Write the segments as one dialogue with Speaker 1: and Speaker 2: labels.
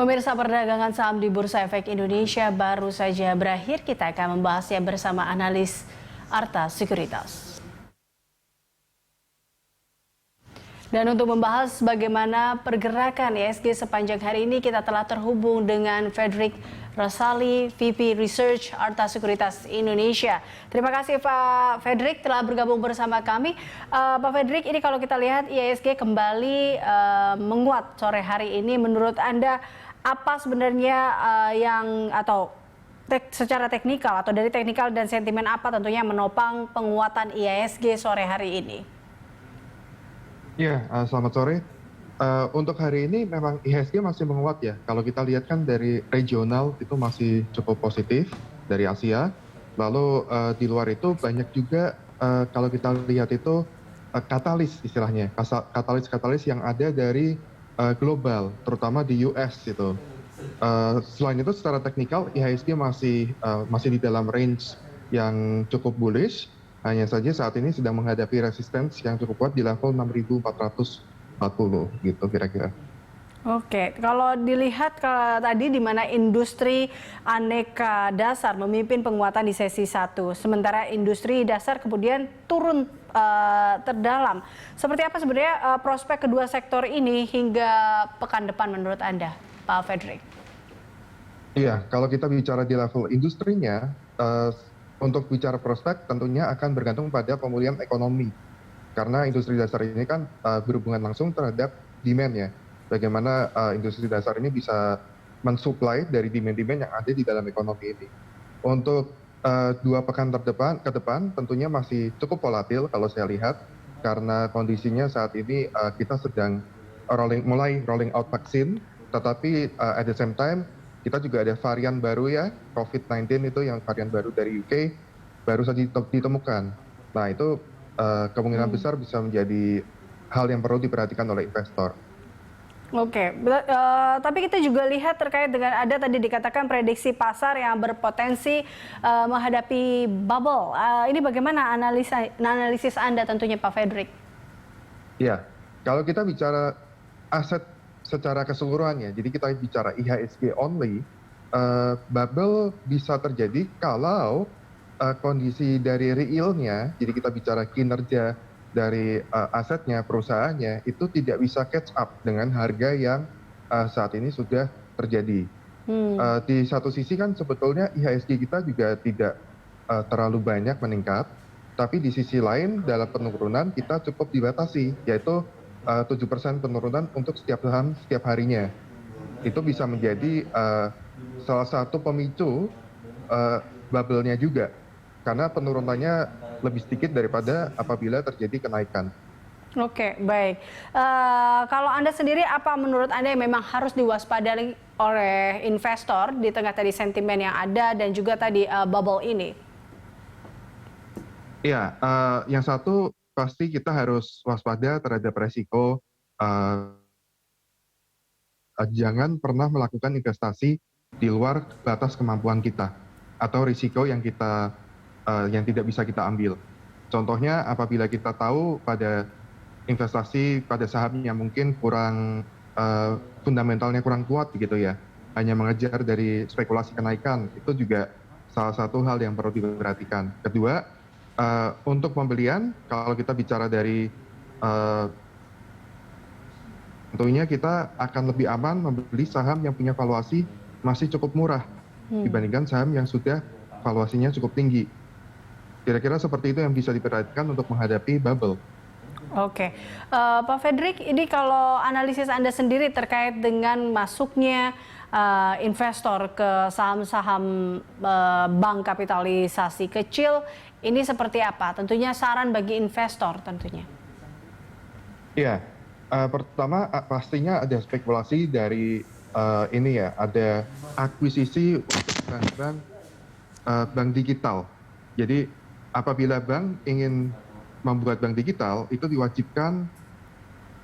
Speaker 1: Pemirsa, perdagangan saham di Bursa Efek Indonesia baru saja berakhir. Kita akan membahasnya bersama analis Arta Sekuritas. Dan untuk membahas bagaimana pergerakan IHSG sepanjang hari ini, kita telah terhubung dengan Fredrik Rasali, VP Research Arta Sekuritas Indonesia. Terima kasih Pak Fredrik telah bergabung bersama kami. Pak Fredrik, ini kalau kita lihat IHSG kembali menguat sore hari ini. Menurut Anda apa sebenarnya secara teknikal atau dari teknikal dan sentimen apa tentunya menopang penguatan IHSG sore hari ini?
Speaker 2: Ya, selamat sore. Untuk hari ini memang IHSG masih menguat ya. Kalau kita lihat kan dari regional itu masih cukup positif dari Asia. Lalu di luar itu banyak juga kalau kita lihat itu katalis istilahnya, katalis yang ada dari global, terutama di US itu. Selain itu secara teknikal IHSG masih di dalam range yang cukup bullish. Hanya saja saat ini sedang menghadapi resistance yang cukup kuat di level 6.440 gitu kira-kira.
Speaker 1: Oke, kalau dilihat tadi di mana industri aneka dasar memimpin penguatan di sesi 1, sementara industri dasar kemudian turun terdalam. Seperti apa sebenarnya prospek kedua sektor ini hingga pekan depan menurut Anda, Pak Fredrik?
Speaker 2: Iya, kalau kita bicara di level industrinya, untuk bicara prospek tentunya akan bergantung pada pemulihan ekonomi. Karena industri dasar ini kan berhubungan langsung terhadap demand ya. Bagaimana industri dasar ini bisa mensuplai dari demand-demand yang ada di dalam ekonomi ini. Untuk 2 pekan ke depan tentunya masih cukup volatil kalau saya lihat. Karena kondisinya saat ini kita sedang mulai rolling out vaksin. Tetapi at the same time kita juga ada varian baru ya, COVID-19 itu yang varian baru dari UK baru saja ditemukan. Nah itu kemungkinan besar bisa menjadi hal yang perlu diperhatikan oleh investor.
Speaker 1: Oke, tapi kita juga lihat terkait dengan ada tadi dikatakan prediksi pasar yang berpotensi menghadapi bubble. Ini bagaimana analisis Anda tentunya Pak Fredrik?
Speaker 2: Ya, kalau kita bicara aset secara keseluruhannya, jadi kita bicara IHSG only, bubble bisa terjadi kalau kondisi dari realnya, jadi kita bicara kinerja dari asetnya, perusahaannya, itu tidak bisa catch up dengan harga yang saat ini sudah terjadi. Di satu sisi kan sebetulnya IHSG kita juga tidak terlalu banyak meningkat, tapi di sisi lain dalam penurunan kita cukup dibatasi, yaitu 7% penurunan untuk setiap saham setiap harinya. Itu bisa menjadi salah satu pemicu bubble-nya juga, karena penurunannya lebih sedikit daripada apabila terjadi kenaikan.
Speaker 1: Oke, baik. Kalau Anda sendiri, apa menurut Anda yang memang harus diwaspadai oleh investor di tengah tadi sentimen yang ada dan juga tadi bubble ini?
Speaker 2: Iya, yang satu pasti kita harus waspada terhadap resiko jangan pernah melakukan investasi di luar batas kemampuan kita atau risiko yang yang tidak bisa kita ambil. Contohnya apabila kita tahu pada investasi pada saham yang mungkin kurang fundamentalnya kurang kuat begitu ya, hanya mengejar dari spekulasi kenaikan, itu juga salah satu hal yang perlu diperhatikan. Kedua, untuk pembelian kalau kita bicara dari tentunya kita akan lebih aman membeli saham yang punya valuasi masih cukup murah dibandingkan saham yang sudah valuasinya cukup tinggi. Kira-kira seperti itu yang bisa diperhatikan untuk menghadapi bubble.
Speaker 1: Oke, Pak Fredrik, ini kalau analisis Anda sendiri terkait dengan masuknya investor ke saham-saham bank kapitalisasi kecil, ini seperti apa? Tentunya saran bagi investor tentunya.
Speaker 2: Iya, pertama pastinya ada spekulasi dari ini ya, ada akuisisi untuk bank digital. Jadi apabila bank ingin membuat bank digital, itu diwajibkan,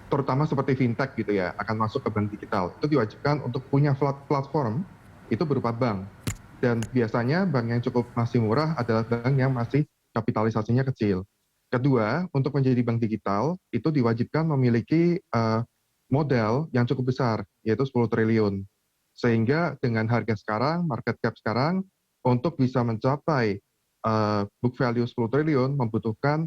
Speaker 2: terutama seperti fintech gitu ya, akan masuk ke bank digital. Itu diwajibkan untuk punya platform, itu berupa bank. Dan biasanya bank yang cukup masih murah adalah bank yang masih kapitalisasinya kecil. Kedua, untuk menjadi bank digital, itu diwajibkan memiliki modal yang cukup besar, yaitu 10 triliun. Sehingga dengan harga sekarang, market cap sekarang, untuk bisa mencapai book value 10 triliun membutuhkan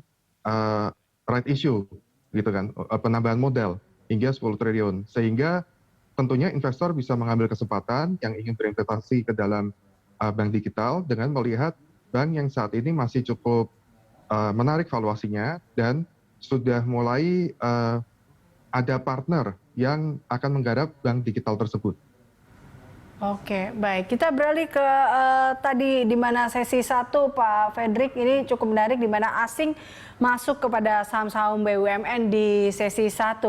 Speaker 2: right issue, gitu kan, penambahan modal hingga 10 triliun. Sehingga tentunya investor bisa mengambil kesempatan yang ingin berinvestasi ke dalam bank digital dengan melihat bank yang saat ini masih cukup menarik valuasinya dan sudah mulai ada partner yang akan menggarap bank digital tersebut.
Speaker 1: Oke, baik. Kita beralih ke tadi di mana sesi 1, Pak Fredrik, ini cukup menarik di mana asing masuk kepada saham-saham BUMN di sesi 1.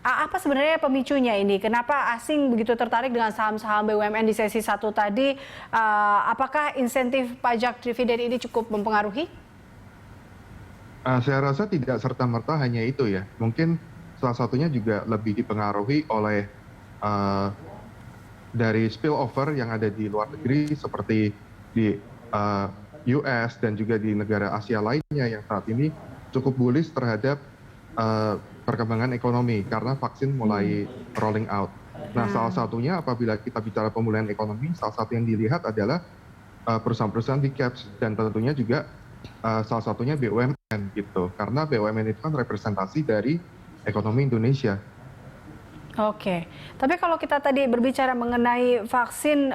Speaker 1: Apa sebenarnya pemicunya ini? Kenapa asing begitu tertarik dengan saham-saham BUMN di sesi 1 tadi? Apakah insentif pajak dividen ini cukup mempengaruhi?
Speaker 2: Saya rasa tidak serta-merta hanya itu ya. Mungkin salah satunya juga lebih dipengaruhi oleh dari spillover yang ada di luar negeri seperti di US dan juga di negara Asia lainnya yang saat ini cukup bullish terhadap perkembangan ekonomi karena vaksin mulai rolling out. Nah, salah satunya apabila kita bicara pemulihan ekonomi, salah satu yang dilihat adalah perusahaan-perusahaan di caps dan tentunya juga salah satunya BUMN gitu. Karena BUMN itu kan representasi dari ekonomi Indonesia.
Speaker 1: Oke, tapi kalau kita tadi berbicara mengenai vaksin,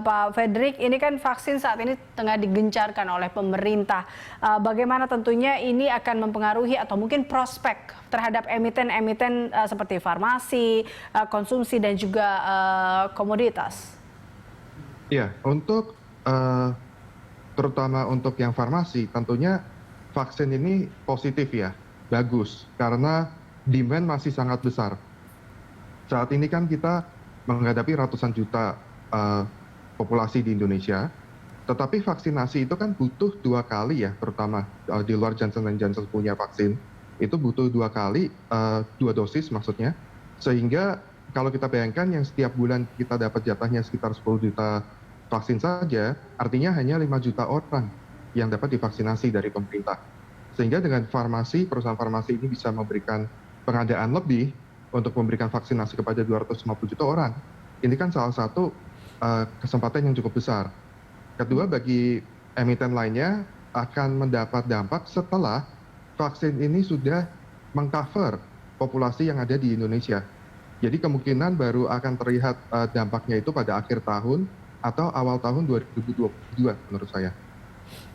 Speaker 1: Pak Fredrik, ini kan vaksin saat ini tengah digencarkan oleh pemerintah. Bagaimana tentunya ini akan mempengaruhi atau mungkin prospek terhadap emiten-emiten seperti farmasi, konsumsi dan juga komoditas?
Speaker 2: Iya, untuk terutama untuk yang farmasi, tentunya vaksin ini positif ya, bagus karena demand masih sangat besar. Saat ini kan kita menghadapi ratusan juta populasi di Indonesia, tetapi vaksinasi itu kan butuh 2 kali ya, terutama di luar Johnson & Johnson punya vaksin, itu butuh 2 kali, 2 dosis maksudnya. Sehingga kalau kita bayangkan yang setiap bulan kita dapat jatahnya sekitar 10 juta vaksin saja, artinya hanya 5 juta orang yang dapat divaksinasi dari pemerintah. Sehingga dengan farmasi, perusahaan farmasi ini bisa memberikan pengadaan lebih untuk memberikan vaksinasi kepada 250 juta orang. Ini kan salah satu kesempatan yang cukup besar. Kedua, bagi emiten lainnya akan mendapat dampak setelah vaksin ini sudah mengcover populasi yang ada di Indonesia. Jadi kemungkinan baru akan terlihat dampaknya itu pada akhir tahun atau awal tahun 2022 menurut saya.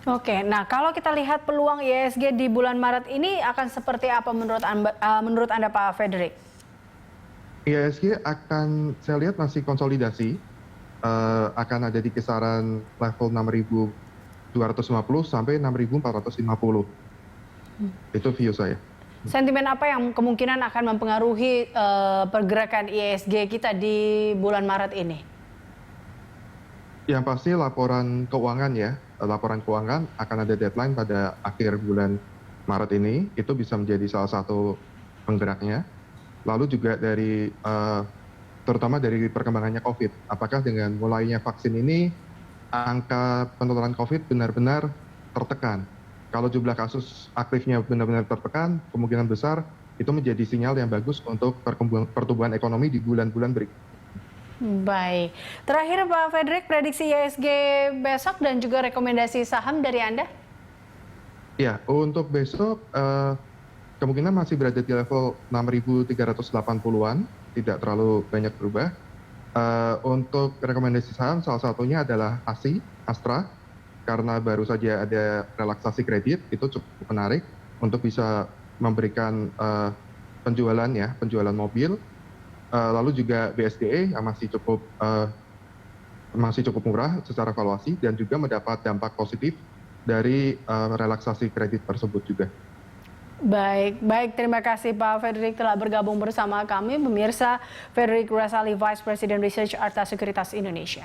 Speaker 1: Oke, nah kalau kita lihat peluang IHSG di bulan Maret ini akan seperti apa menurut Anda, Pak Fredrik?
Speaker 2: IHSG akan saya lihat masih konsolidasi, akan ada di kisaran level 6.250 sampai 6.450. Itu view saya.
Speaker 1: Sentimen apa yang kemungkinan akan mempengaruhi pergerakan IHSG kita di bulan Maret ini?
Speaker 2: Yang pasti laporan keuangan ya, laporan keuangan akan ada deadline pada akhir bulan Maret ini, itu bisa menjadi salah satu penggeraknya. Lalu juga dari terutama dari perkembangannya COVID. Apakah dengan mulainya vaksin ini angka penularan COVID benar-benar tertekan? Kalau jumlah kasus aktifnya benar-benar tertekan, kemungkinan besar itu menjadi sinyal yang bagus untuk pertumbuhan ekonomi di bulan-bulan berikutnya.
Speaker 1: Baik. Terakhir Pak Fredrik, prediksi IHSG besok dan juga rekomendasi saham dari Anda?
Speaker 2: Ya, untuk besok kemungkinan masih berada di level 6.380-an, tidak terlalu banyak berubah. Untuk rekomendasi saham salah satunya adalah Astra, karena baru saja ada relaksasi kredit, itu cukup menarik untuk bisa memberikan penjualan mobil. Lalu juga BSDE yang masih cukup murah secara valuasi dan juga mendapat dampak positif dari relaksasi kredit tersebut juga.
Speaker 1: Baik, terima kasih Pak Fredrik telah bergabung bersama kami. Pemirsa, Fredrik Rasali, Vice President Research Arta Sekuritas Indonesia.